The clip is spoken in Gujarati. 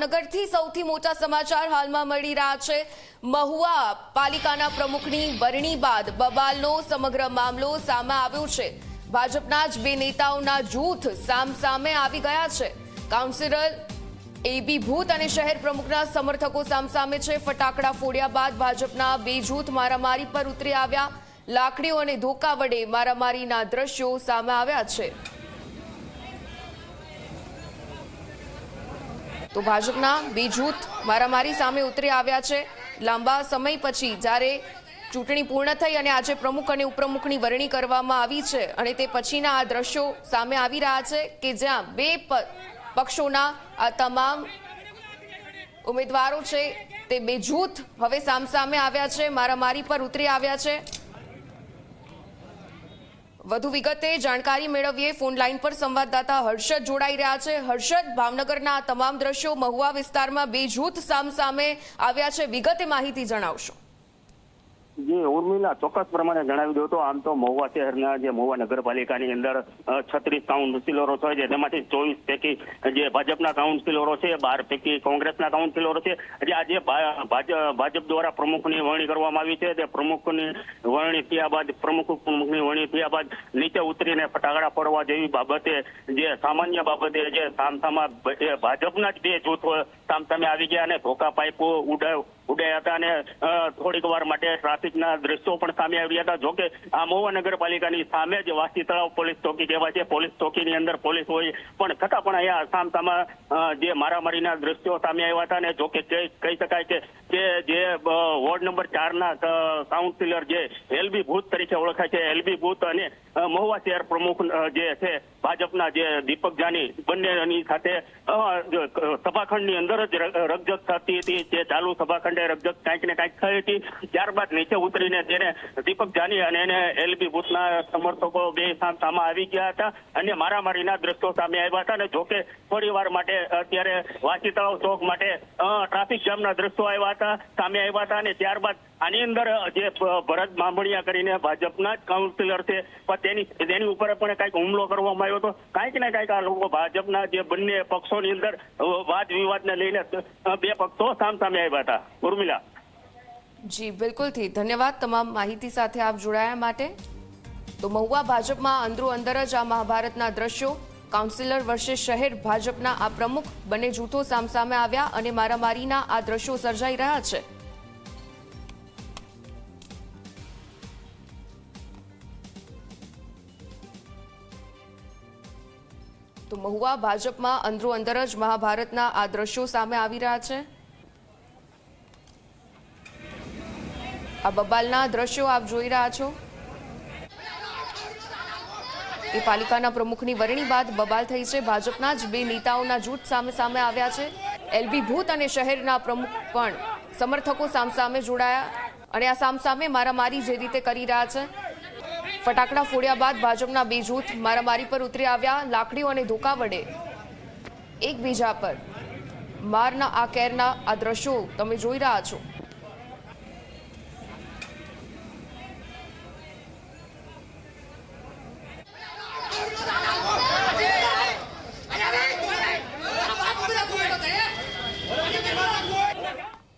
ભાવનગરથી સૌથી મોટા સમાચાર હાલમાં મળી રહ્યા છે। મહુવા પાલિકાના પ્રમુખની વરણી બાદ બબાલનો સમગ્ર મામલો સામે આવ્યો છે। ભાજપના જ બે નેતાઓના જૂથ સામસામે આવી ગયા છે। કાઉન્સિલર એબી ભૂત અને શહેર પ્રમુખના સમર્થકો સામસામે છે। ફટાકડા ફોડ્યા બાદ ભાજપના બે જૂથ મારામારી પર ઉતરી આવ્યા। લાકડીઓ અને ધોકા વડે મારામારીના દ્રશ્યો સામે આવ્યા છે। તો ભાજપના બે જૂથ મારામારી સામે ઉતરી આવ્યા છે। લાંબા સમય પછી જ્યારે ચૂંટણી પૂર્ણ થઈ અને આજે પ્રમુખ અને ઉપપ્રમુખની વરણી કરવામાં આવી છે અને તે પછીના આ દ્રશ્યો સામે આવી રહ્યા છે કે જ્યાં બે પક્ષોના આ તમામ ઉમેદવારો છે તે બે જૂથ હવે સામસામે આવ્યા છે, મારામારી પર ઉતરી આવ્યા છે। વધુ વિગતે જાણકારી મેળવીએ। ફોન લાઈન પર સંવાદદાતા હર્ષદ જોડાઈ રહ્યા છે। હર્ષદ, ભાવનગરના તમામ દ્રશ્યો મહુવા વિસ્તારમાં બે જૂથ સામસામે આવ્યા છે, વિગતે માહિતી જણાવશો। જે ઉર્મિલા ચોક્કસ પ્રમાણે જણાવી દો તો આમ તો મહુવા શહેરના જે મહુવા નગરપાલિકાની અંદર 36 કાઉન્સિલરો છે, તેમાંથી 24 પૈકી જે ભાજપના કાઉન્સિલરો છે, 12 પૈકી કોંગ્રેસના કાઉન્સિલરો છે। એટલે આજે ભાજપ દ્વારા પ્રમુખની વરણી કરવામાં આવી છે। તે પ્રમુખની વરણી થયા બાદ પ્રમુખની વરણી થયા બાદ નીચે ઉતરીને ફટાકડા ફોડવા જેવી બાબતે જે સામાન્ય બાબતે જે સામસામા ભાજપના જ બે જૂથ સામસામે આવી ગયા અને ધોકા પાઇપો ઉડાયા હતા અને થોડીક વાર માટે ટ્રાફિકના દ્રશ્યો પણ સામે આવ્યા હતા। જોકે આ મહુવા નગરપાલિકાની સામે જ વાસી તળાવ પોલીસ ચોકી કહેવાય છે। પોલીસ ચોકીની અંદર પોલીસ હોય પણ છતાં પણ અહીંયા સામસામા જે મારામારીના દ્રશ્યો સામે આવ્યા હતા। અને જોકે કહી શકાય કે જે વોર્ડ નંબર 4ના કાઉન્સિલર જે એલબી ભૂત તરીકે ઓળખાય છે, એલબી ભૂત અને મહુવા શહેર પ્રમુખ જે છે ભાજપના જે દીપક જાની, બંનેની સાથે સભાખંડની અંદર જ રકઝક થતી હતી। તે ચાલુ સભાખંડે રકઝક કાંઈક ને કાંઈક થઈ હતી। ત્યારબાદ નીચે ઉતરીને તેને દીપક જાની અને એને એલબી ભૂતના સમર્થકો બે સામે આવી ગયા હતા અને મારામારીના દ્રશ્યો સામે આવ્યા હતા। અને જોકે થોડી વાર માટે અત્યારે વાસી તળાવ ચોક માટે ટ્રાફિક જામના દ્રશ્યો આવ્યા હતા, સામે આવ્યા હતા। અને ત્યારબાદ આની અંદર જે ભરત બામણિયા કરીને ભાજપના જ કાઉન્સિલર છે તેની ઉપર પણ કંઈક હુમલો કરવામાં આવ્યો હતો। કાંઈક ને કાંઈક આ લોકો ભાજપના જે બંને પક્ષોની અંદર વાદ વિવાદને લઈને બે પક્ષો સામસામે આવ્યા હતા। ઉર્મિલા। જી બિલકુલથી ધન્યવાદ તમામ માહિતી સાથે આપ જોડાયા માટે। તો મહુવા ભાજપમાં અંદરો અંદર જ આ મહાભારતના દ્રશ્યો, કાઉન્સિલર વર્ષે શહેર ભાજપના આ પ્રમુખ બંને જૂથો સામસામે આવ્યા અને મારામારીના આ દ્રશ્યો સર્જાઈ રહ્યા છે। તો મહુવા ભાજપમાં અંદરો અંદર જ મહાભારતના આ દ્રશ્યો સામે આવી રહ્યા છે। આ બબાલના દ્રશ્યો આપ જોઈ રહ્યા છો કે પાલિકાના પ્રમુખની વરણી બાદ બબાલ થઈ છે। ભાજપના જ બે નેતાઓના જૂથ સામે આવ્યા છે। એલબી ભૂત અને શહેરના પ્રમુખ પણ સમર્થકો સામસામે જોડાયા અને આ સામસામે મારામારી જે રીતે કરી રહ્યા છે। ફટાકડા ફોડ્યા બાદ ભાજપના બે જૂથ મારામારી પર ઉતરી આવ્યા। લાકડીઓ અને ધોકા વડે એકબીજા પર મારના આ કેરના આ દ્રશ્યો તમે જોઈ રહ્યા છો।